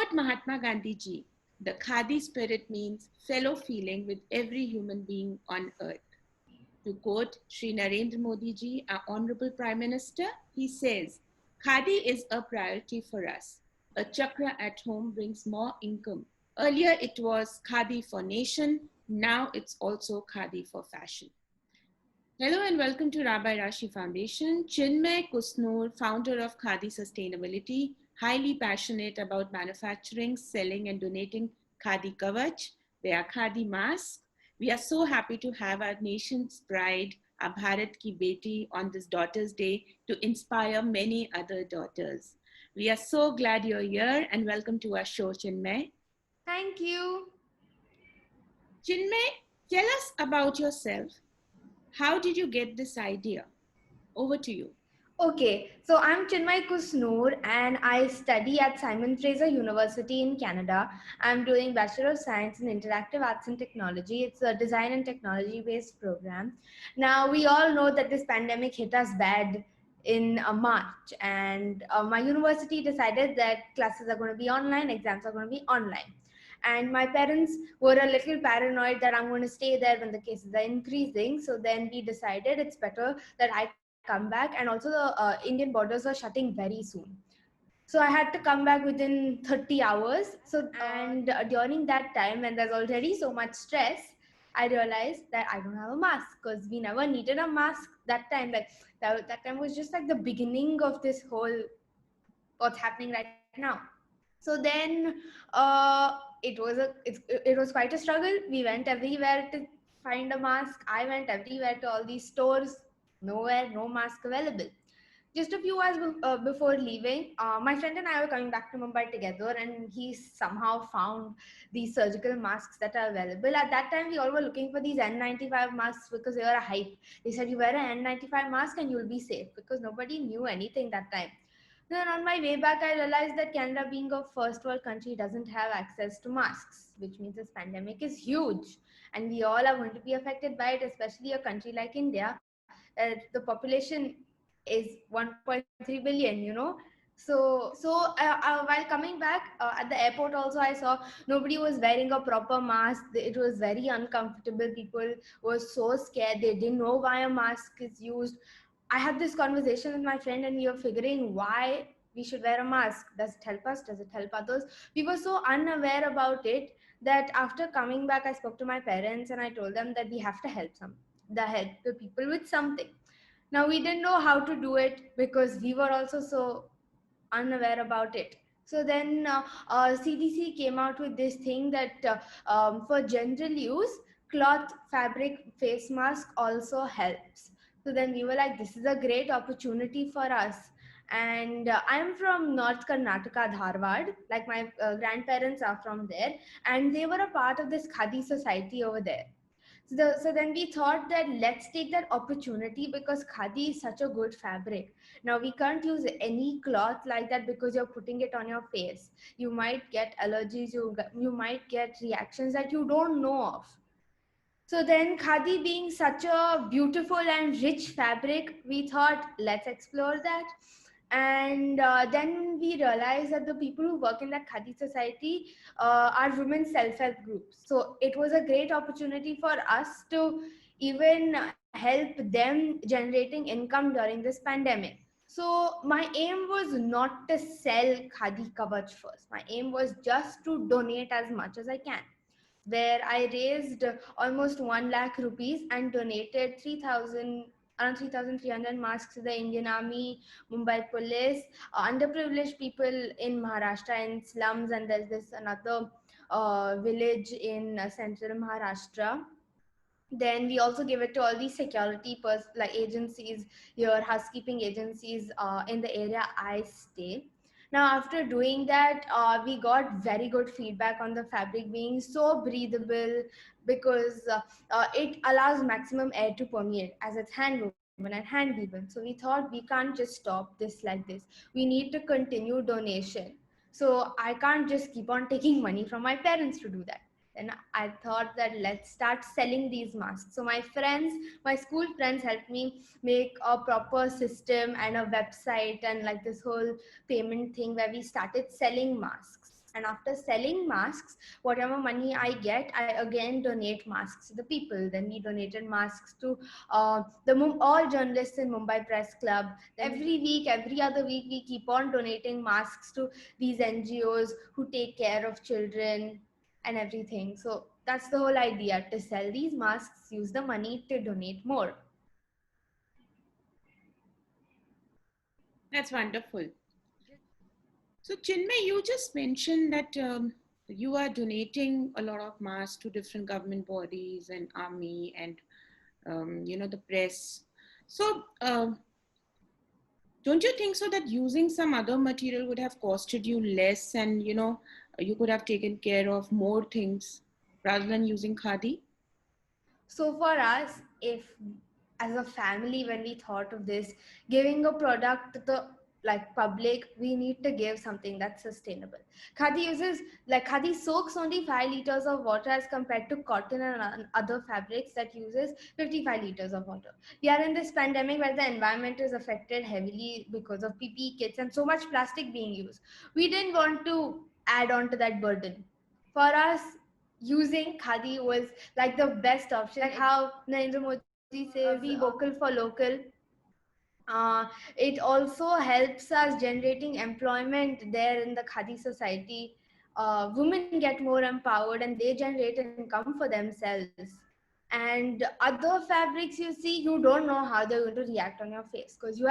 quote Mahatma Gandhi ji, the Khadi spirit means fellow feeling with every human being on earth. To quote Sri Narendra Modi ji, our Honorable Prime Minister, he says, Khadi is a priority for us. A chakra at home brings more income. Earlier it was Khadi for nation, now it's also Khadi for fashion. Hello and welcome to Rashi Foundation. Chinmayee Kusnur, founder of Khadi Sustainability, highly passionate about manufacturing, selling, and donating Khadi Kavach. They are Khadi masks. We are so happy to have our nation's pride, our Bharat Ki Beti, on this Daughters' Day to inspire many other daughters. We are so glad you're here and welcome to our show, Chinmayee. Thank you. Chinmayee, tell us about yourself. How did you get this idea? Over to you. Okay, so I'm Chinmayee Kusnur and I study at Simon Fraser University in Canada. I'm doing Bachelor of Science in Interactive Arts and Technology. It's a design and technology based program. Now, we all know that this pandemic hit us bad in March, and my university decided that classes are going to be online, exams are going to be online. And my parents were a little paranoid that I'm going to stay there when the cases are increasing. So then we decided it's better that I come back. And also the Indian borders are shutting very soon. So I had to come back within 30 hours. And during that time, when there's already so much stress, I realized that I don't have a mask because we never needed a mask that time. Like that time was just like the beginning of this whole what's happening right now. So then it was quite a struggle. We went everywhere to find a mask. I went everywhere to all these stores. Nowhere, no mask available. Just a few hours before leaving, my friend and I were coming back to Mumbai together, and he somehow found these surgical masks that are available. At that time, we all were looking for these N95 masks because they were a hype. They said you wear an N95 mask and you'll be safe because nobody knew anything that time. Then on my way back, I realized that Canada, being a first world country, doesn't have access to masks, which means this pandemic is huge. And we all are going to be affected by it, especially a country like India. The population is 1.3 billion, while coming back at the airport also, I saw nobody was wearing a proper mask. It was very uncomfortable. People were so scared. They didn't know why a mask is used. I had this conversation with my friend and we were figuring why we should wear a mask. Does it help us? Does it help others? We were so unaware about it that after coming back, I spoke to my parents and I told them that we have to help the people with something. Now, we didn't know how to do it because we were also so unaware about it. So then CDC came out with this thing that for general use, cloth fabric face mask also helps. So then we were like, this is a great opportunity for us. And I'm from North Karnataka, Dharwad. Like my grandparents are from there, and they were a part of this Khadi society over there. So then we thought that let's take that opportunity because Khadi is such a good fabric. Now we can't use any cloth like that because you're putting it on your face. You might get allergies, you might get reactions that you don't know of. So then Khadi being such a beautiful and rich fabric, we thought let's explore that. And then we realized that the people who work in that Khadi society are women self-help groups. So it was a great opportunity for us to even help them generating income during this pandemic. So my aim was not to sell Khadi Kavach first. My aim was just to donate as much as I can, where I raised almost 1 lakh rupees and donated around 3,300 masks to the Indian Army, Mumbai Police, underprivileged people in Maharashtra in slums, and there's this another village in central Maharashtra. Then we also give it to all these like agencies here, housekeeping agencies in the area I stay. Now after doing that, we got very good feedback on the fabric being so breathable because it allows maximum air to permeate as it's handwoven and hand woven. So we thought we can't just stop this like this. We need to continue donation. So I can't just keep on taking money from my parents to do that. Then I thought that let's start selling these masks. So my school friends helped me make a proper system and a website and like this whole payment thing where we started selling masks. And after selling masks, whatever money I get, I again donate masks to the people. Then we donated masks to all journalists in Mumbai Press Club. Every week, every other week, we keep on donating masks to these NGOs who take care of children and everything. So that's the whole idea, to sell these masks, use the money to donate more. That's wonderful. So, Chinmay, you just mentioned that you are donating a lot of masks to different government bodies and army and the press. So, don't you think so that using some other material would have costed you less, and you could have taken care of more things rather than using khadi? So for us, if as a family, when we thought of this, giving a product to the public, we need to give something that's sustainable. Khadi soaks only 5 liters of water as compared to cotton and other fabrics that uses 55 liters of water. We are in this pandemic where the environment is affected heavily because of PPE kits and so much plastic being used. We didn't want to add on to that burden. For us, using khadi was like the best option. Like how Narendra Modi says, be vocal for local. It also helps us generating employment there in the Khadi society. Women get more empowered and they generate income for themselves. And other fabrics, you see, you don't know how they're going to react on your face, because we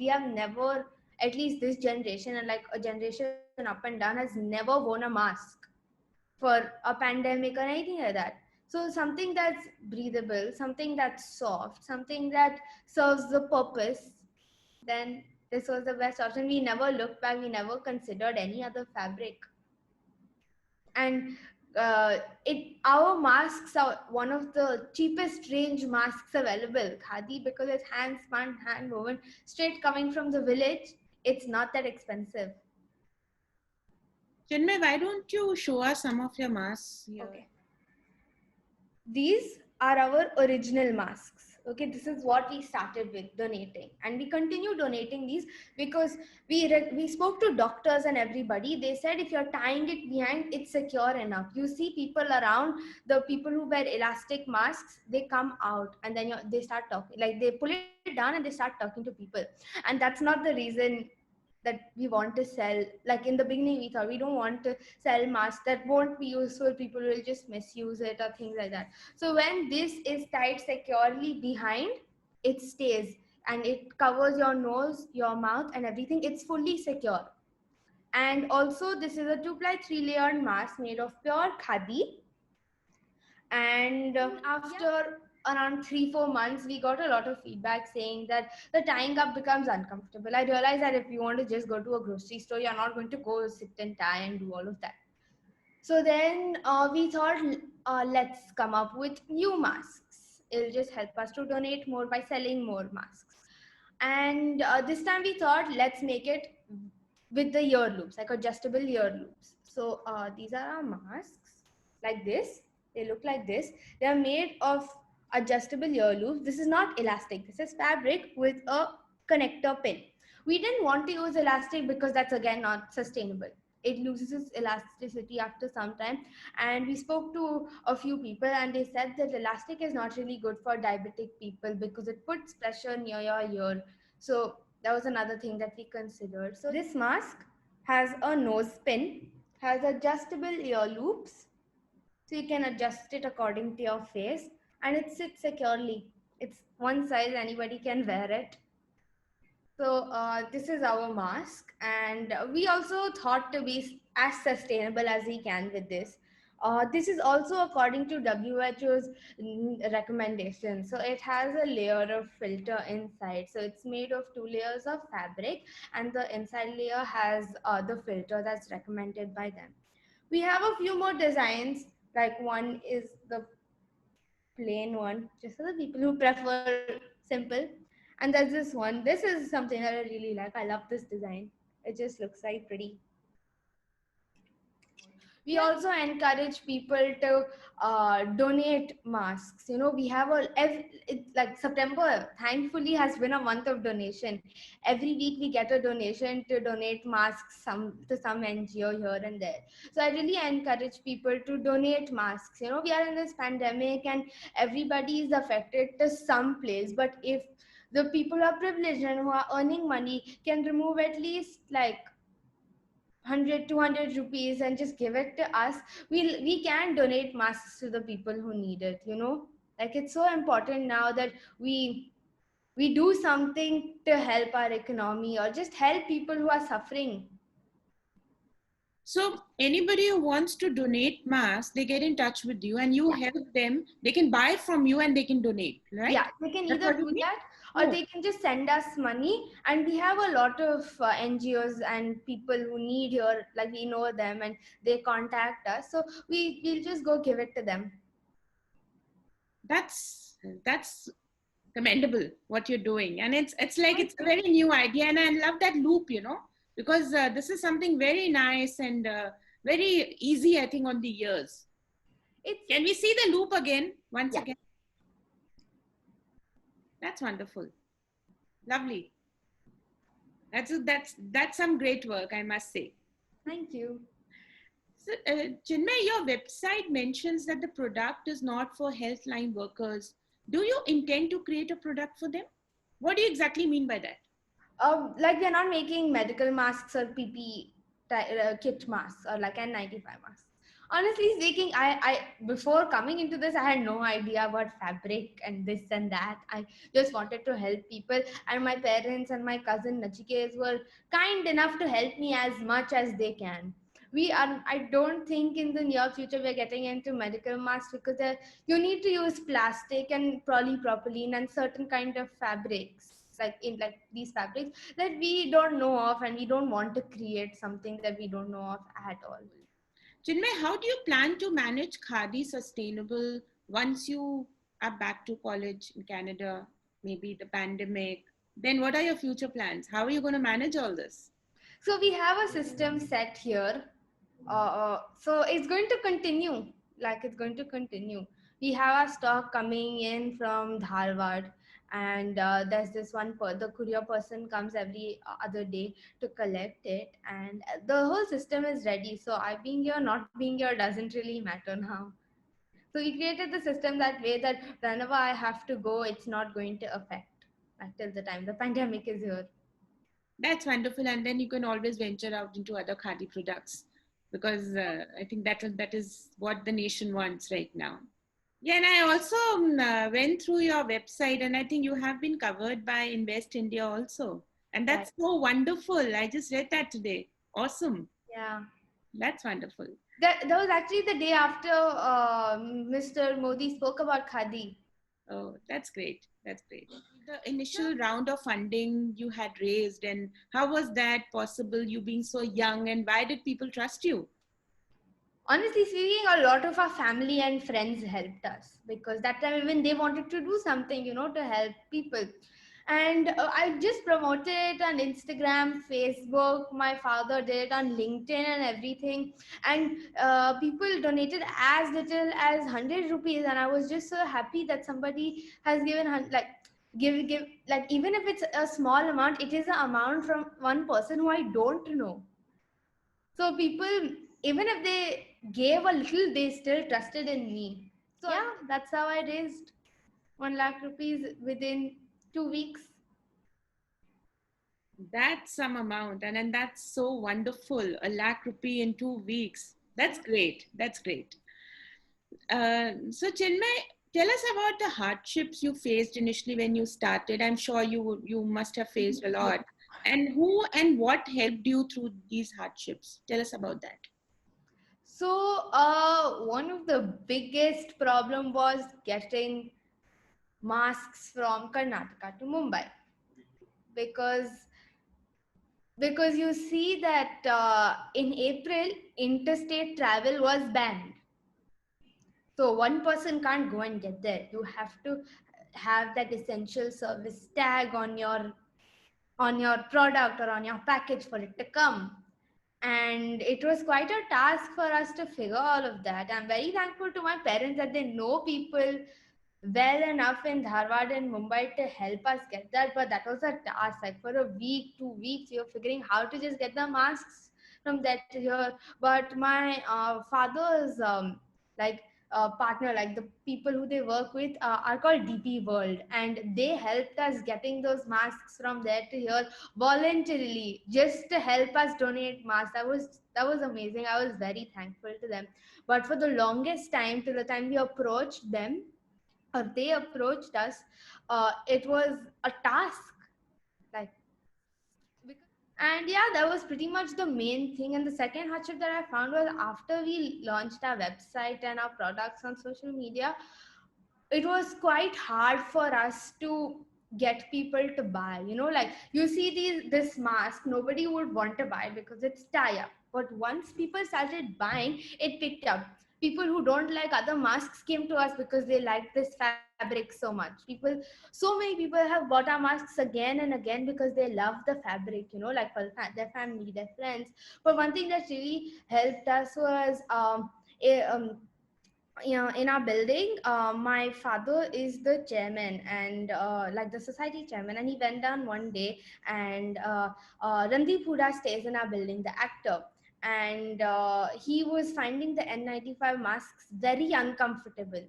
have never, at least this generation and like a generation up and down, has never worn a mask for a pandemic or anything like that. So something that's breathable, something that's soft, something that serves the purpose, then this was the best option. We never looked back, we never considered any other fabric. And our masks are one of the cheapest range masks available. Khadi, because it's hand spun, hand woven, straight coming from the village, it's not that expensive. Chinmay, why don't you show us some of your masks here? Okay. These are our original masks. Okay, this is what we started with donating, and we continue donating these because we spoke to doctors and everybody. They said if you're tying it behind, it's secure enough. You see people around, the people who wear elastic masks, they come out and then they start talking, like they pull it down and they start talking to people. And that's not the reason that we want to sell. Like in the beginning, we thought we don't want to sell masks that won't be useful, people will just misuse it or things like that. So when this is tied securely behind, it stays and it covers your nose, your mouth and everything. It's fully secure. And also this is a 2-ply 3-layered mask made of pure khadi. And after around 3-4 months, we got a lot of feedback saying that the tying up becomes uncomfortable. I realized that if you want to just go to a grocery store, you're not going to go sit and tie and do all of that. So then we thought, let's come up with new masks. It'll just help us to donate more by selling more masks. And this time we thought, let's make it with the ear loops, like adjustable ear loops. So these are our masks, like this. They look like this. They are made of adjustable ear loops. This is not elastic. This is fabric with a connector pin. We didn't want to use elastic because that's again not sustainable. It loses its elasticity after some time. And we spoke to a few people and they said that elastic is not really good for diabetic people because it puts pressure near your ear. So that was another thing that we considered. So this mask has a nose pin, has adjustable ear loops, so you can adjust it according to your face, and it sits securely. It's one size, anybody can wear it. So this is our mask, and we also thought to be as sustainable as we can with this. This is also according to WHO's recommendation. So it has a layer of filter inside. So it's made of 2 layers of fabric, and the inside layer has the filter that's recommended by them. We have a few more designs, like one is the plain one, just for the people who prefer simple. And there's this one. This is something that I really like. I love this design. It just looks like pretty. We also encourage people to donate masks. We have like September thankfully has been a month of donation. Every week we get a donation to donate masks to some NGO here and there. So I really encourage people to donate masks. We are in this pandemic and everybody is affected to some place, but if the people who are privileged and who are earning money can remove at least like 100 200 rupees and just give it to us, we can donate masks to the people who need it. Like, it's so important now that we do something to help our economy or just help people who are suffering. So anybody who wants to donate masks, they get in touch with you and you help them. They can buy from you and they can donate, right? Yeah, they can That's either what you do mean? that or Oh, they can just send us money, and we have a lot of NGOs and people who need here, like we know them and they contact us, so we'll just go give it to them. that's commendable what you're doing, and it's like Thank it's a you. very new idea, and I love that loop, because this is something very nice and very easy, I think, on the ears. It's Can we see the loop again once Yeah. again? That's wonderful. Lovely. That's some great work, I must say. Thank you. So, Chinmay, your website mentions that the product is not for health line workers. Do you intend to create a product for them? What do you exactly mean by that? Like, we're not making medical masks or PP kit masks or like N95 masks. Honestly speaking, I before coming into this, I had no idea about fabric and this and that. I just wanted to help people, and my parents and my cousin Nachikes were kind enough to help me as much as they can. I don't think in the near future we're getting into medical masks because you need to use plastic and polypropylene and certain kind of fabrics, like these fabrics that we don't know of, and we don't want to create something that we don't know of at all. Chinmay, how do you plan to manage Khadi Sustainable once you are back to college in Canada, maybe the pandemic? Then what are your future plans? How are you going to manage all this? So we have a system set here. So it's going to continue. Like, it's going to continue. We have our stock coming in from Dharwad, and there's this the courier person comes every other day to collect it, and the whole system is ready. So I being here, not being here doesn't really matter now. So we created the system that way that whenever I have to go, it's not going to affect until the time the pandemic is here. That's wonderful. And then you can always venture out into other Khadi products, because I think that is what the nation wants right now. Yeah, and I also went through your website, and I think you have been covered by Invest India also. And Right. that's so wonderful. I just read that today. Awesome. Yeah. That's wonderful. That was actually the day after Mr. Modi spoke about Khadi. Oh, that's great. That's great. The initial round of funding you had raised, and how was that possible, you being so young, and why did people trust you? Honestly speaking, a lot of our family and friends helped us because that time even they wanted to do something, to help people. And I just promoted it on Instagram, Facebook. My father did it on LinkedIn and everything. And people donated as little as 100 rupees. And I was just so happy that somebody has given, like, give, like, even if it's a small amount, it is an amount from one person who I don't know. So people, even if they gave a little, they still trusted in me. So yeah, that's how I raised 1 lakh rupees within 2 weeks. That's some amount, and then that's so wonderful. A lakh rupee in 2 weeks. That's great. That's great. So, Chinmay, tell us about the hardships you faced initially when you started. I'm sure you must have faced a Yeah. lot. And who and what helped you through these hardships? Tell us about that. So one of the biggest problem was getting masks from Karnataka to Mumbai because you see that in April interstate travel was banned. So one person can't go and get there. You have to have that essential service tag on your product or on your package for it to come. And it was quite a task for us to figure all of that. I'm very thankful to my parents that they know people well enough in Dharwad and Mumbai to help us get that. But that was a task. Like for a week, 2 weeks, we were figuring how to just get the masks from there to here. But my father's like partner, like the people who they work with, are called DP World, and they helped us getting those masks from there to here voluntarily, just to help us donate masks. That was amazing. I was very thankful to them. But for the longest time, till the time we approached them or they approached us, it was a task, like, and yeah, that was pretty much the main thing. And the second hardship that I found was after we launched our website and our products on social media, it was quite hard for us to get people to buy. Like, you see this mask, nobody would want to buy because it's tie-up. But once people started buying, it picked up. People who don't like other masks came to us because they liked this fabric so much. So many people have bought our masks again and again because they love the fabric, like for their family, their friends. But one thing that really helped us was a, in our building, my father is the chairman, and like the society chairman, and he went down one day, and Randeep Hooda stays in our building, the actor, and he was finding the N95 masks very uncomfortable.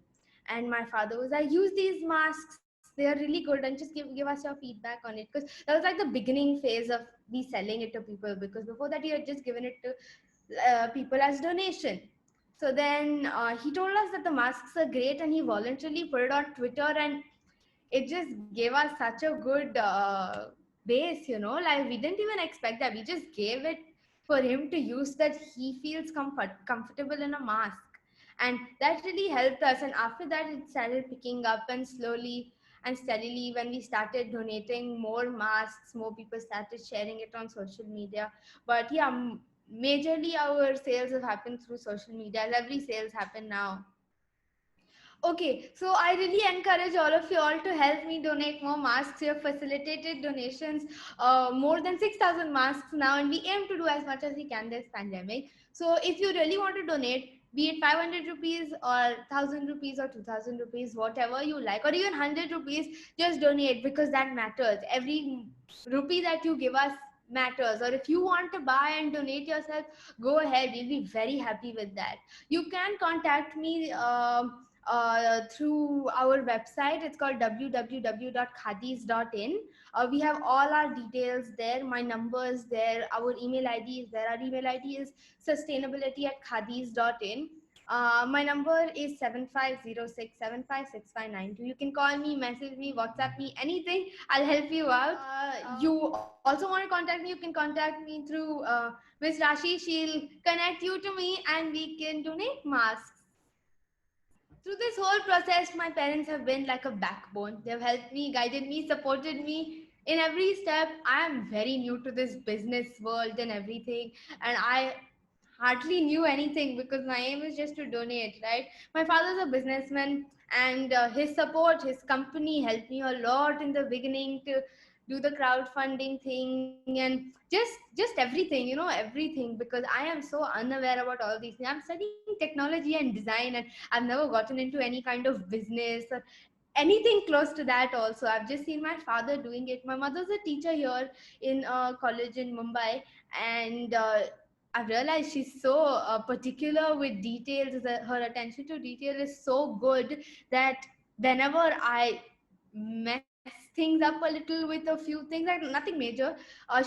And my father was like, use these masks, they are really good, and just give us your feedback on it, because that was like the beginning phase of me selling it to people, because before that he had just given it to people as donation. So then he told us that the masks are great, and he voluntarily put it on Twitter, and it just gave us such a good base, like we didn't even expect that. We just gave it for him to use, that he feels comfortable in a mask. And that really helped us. And after that, it started picking up, and slowly and steadily, when we started donating more masks, more people started sharing it on social media. But yeah, majorly our sales have happened through social media, as every sales happen now. Okay, so I really encourage all of you all to help me donate more masks. We have facilitated donations, more than 6,000 masks now, and we aim to do as much as we can this pandemic. So if you really want to donate, be it 500 rupees or 1,000 rupees or 2,000 rupees, whatever you like, or even 100 rupees, just donate, because that matters. Every rupee that you give us matters. Or if you want to buy and donate yourself, go ahead. We'll be very happy with that. You can contact me through our website. It's called www.khadis.in. We have all our details there. My number is there. Our email ID is there. Our email ID is sustainability@khadis.in. My number is 7506756592. You can call me, message me, WhatsApp me, anything. I'll help you out. You also want to contact me, you can contact me through Miss Rashi. She'll connect you to me, and we can donate masks. Through this whole process, my parents have been like a backbone. They've helped me, guided me, supported me in every step. I am very new to this business world and everything, and I hardly knew anything because my aim is just to donate, right? My father's a businessman, and his support, his company helped me a lot in the beginning to do the crowdfunding thing, and just everything, everything, because I am so unaware about all these things. I'm studying technology and design, and I've never gotten into any kind of business or anything close to that. Also, I've just seen my father doing it. My mother's a teacher here in a college in Mumbai, and I've realized she's so particular with details. That her attention to detail is so good that whenever I mess things up a little with a few things, like nothing major,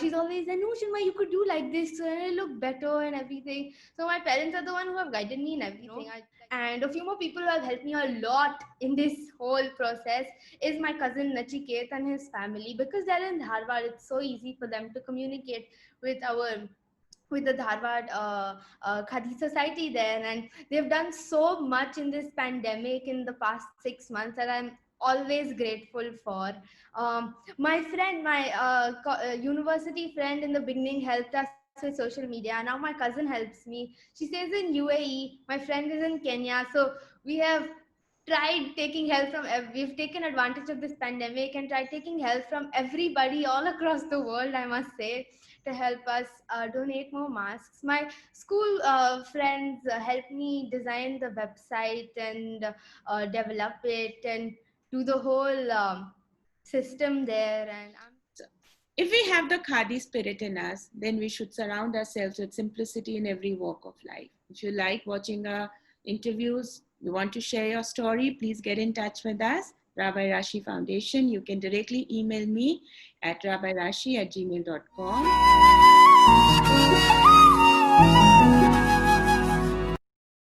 she's always like, no, Chinmayee, you could do like this, and it'll look better and everything. So my parents are the one who have guided me in everything. And a few more people who have helped me a lot in this whole process is my cousin Nachiket and his family, because they're in Dharwad. It's so easy for them to communicate with the Dharwad Khadi Society there, and they've done so much in this pandemic in the past 6 months that I'm always grateful for. My friend, my university friend in the beginning helped us with social media. Now my cousin helps me. She stays in UAE. My friend is in Kenya. So we have tried taking help from, we've taken advantage of this pandemic and tried taking help from everybody all across the world, I must say, to help us donate more masks. My school friends helped me design the website and develop it and do the whole system there. And if we have the Khadi spirit in us, then we should surround ourselves with simplicity in every walk of life. If you like watching our interviews, you want to share your story, please get in touch with us, Rabbi Rashi Foundation. You can directly email me at rabbirashi@gmail.com.